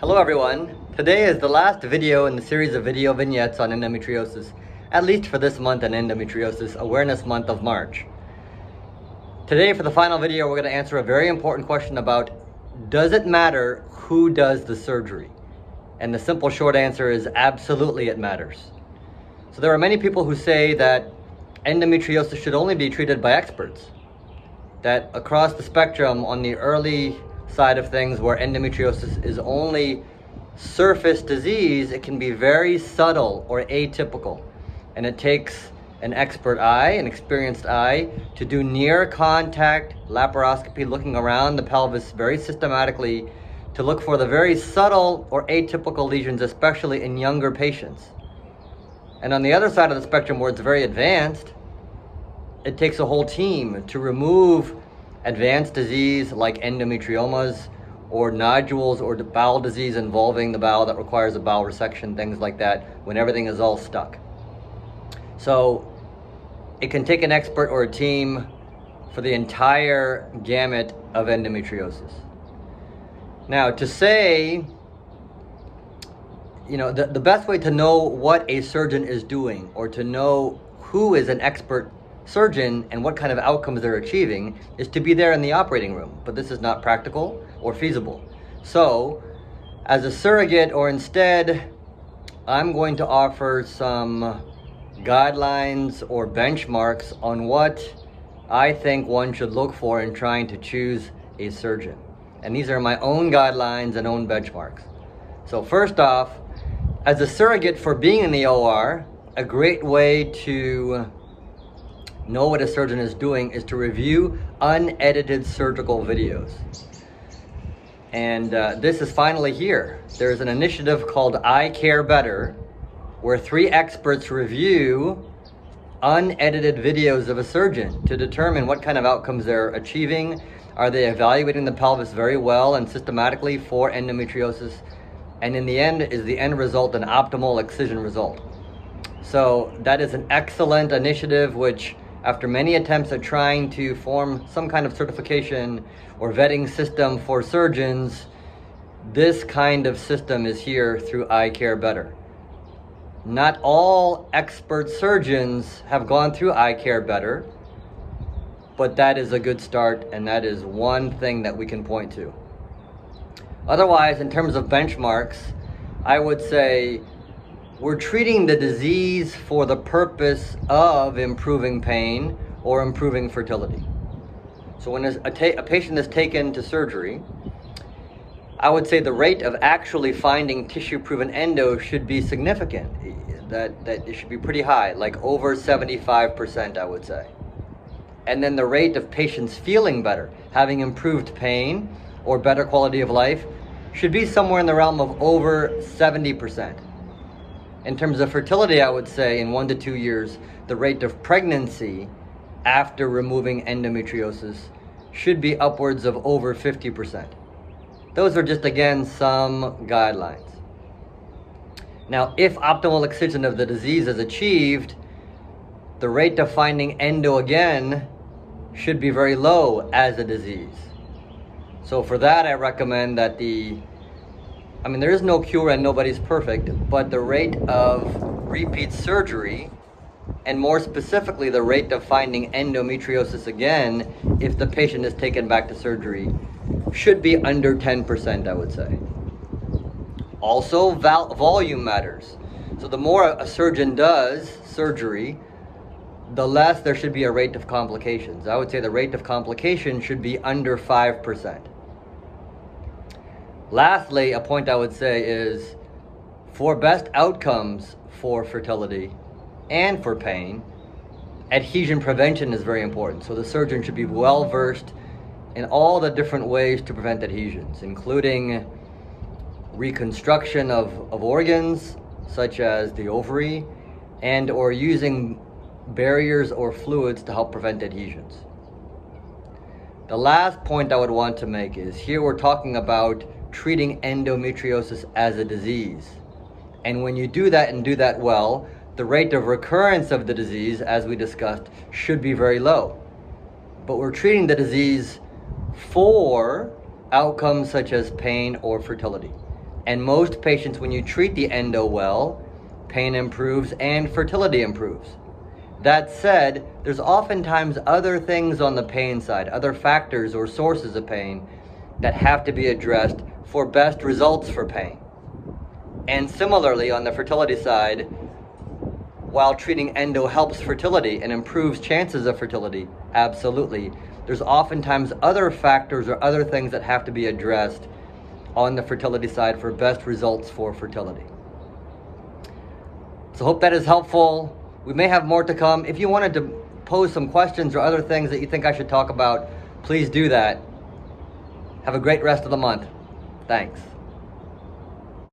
Hello everyone. Today is the last video in the series of video vignettes on endometriosis, at least for this month in Endometriosis Awareness Month of March. Today for the final video, we're going to answer a very important question about, does it matter who does the surgery? And the simple short answer is absolutely it matters. So there are many people who say that endometriosis should only be treated by experts. That across the spectrum, on the early side of things where endometriosis is only surface disease, it can be very subtle or atypical. And it takes an expert eye, an experienced eye, to do near contact laparoscopy, looking around the pelvis very systematically to look for the very subtle or atypical lesions, especially in younger patients. And on the other side of the spectrum where it's very advanced, it takes a whole team to remove advanced disease like endometriomas or nodules or bowel disease involving the bowel that requires a bowel resection, things like that, when everything is all stuck. So it can take an expert or a team for the entire gamut of endometriosis. Now, to say, the best way to know what a surgeon is doing or to know who is an expert surgeon and what kind of outcomes they're achieving is to be there in the operating room, but this is not practical or feasible. So as a surrogate, or instead, I'm going to offer some guidelines or benchmarks on what I think one should look for in trying to choose a surgeon. And these are my own guidelines and own benchmarks. So first off, as a surrogate for being in the OR, a great way to know what a surgeon is doing is to review unedited surgical videos. And this is finally here. There's an initiative called I Care Better, where 3 experts review unedited videos of a surgeon to determine what kind of outcomes they're achieving. Are they evaluating the pelvis very well and systematically for endometriosis? And in the end, is the end result an optimal excision result? So that is an excellent initiative, which after many attempts at trying to form some kind of certification or vetting system for surgeons, this kind of system is here through I Care Better. Not all expert surgeons have gone through I Care Better, but that is a good start, and that is one thing that we can point to. Otherwise, in terms of benchmarks, I would say we're treating the disease for the purpose of improving pain or improving fertility. So when a patient is taken to surgery, I would say the rate of actually finding tissue-proven endo should be significant. That it should be pretty high, like over 75%, I would say. And then the rate of patients feeling better, having improved pain or better quality of life, should be somewhere in the realm of over 70%. In terms of fertility, I would say in 1 to 2 years, the rate of pregnancy after removing endometriosis should be upwards of over 50%. Those are just, again, some guidelines. Now, if optimal excision of the disease is achieved, the rate of finding endo again should be very low as a disease. So for that, I recommend that there is no cure and nobody's perfect, but the rate of repeat surgery, and more specifically the rate of finding endometriosis again if the patient is taken back to surgery, should be under 10%, I would say. Also, volume matters. So the more a surgeon does surgery, the less there should be a rate of complications. I would say the rate of complications should be under 5%. Lastly, a point I would say is, for best outcomes for fertility and for pain, adhesion prevention is very important. So the surgeon should be well versed in all the different ways to prevent adhesions, including reconstruction of organs such as the ovary, and or using barriers or fluids to help prevent adhesions. The last point I would want to make is, here we're talking about treating endometriosis as a disease. And when you do that and do that well, the rate of recurrence of the disease, as we discussed, should be very low. But we're treating the disease for outcomes such as pain or fertility. And most patients, when you treat the endo well, pain improves and fertility improves. That said, there's oftentimes other things on the pain side, other factors or sources of pain that have to be addressed for best results for pain. And similarly, on the fertility side, while treating endo helps fertility and improves chances of fertility, absolutely, there's oftentimes other factors or other things that have to be addressed on the fertility side for best results for fertility. So hope that is helpful. We may have more to come. If you wanted to pose some questions or other things that you think I should talk about, please do that. Have a great rest of the month. Thanks.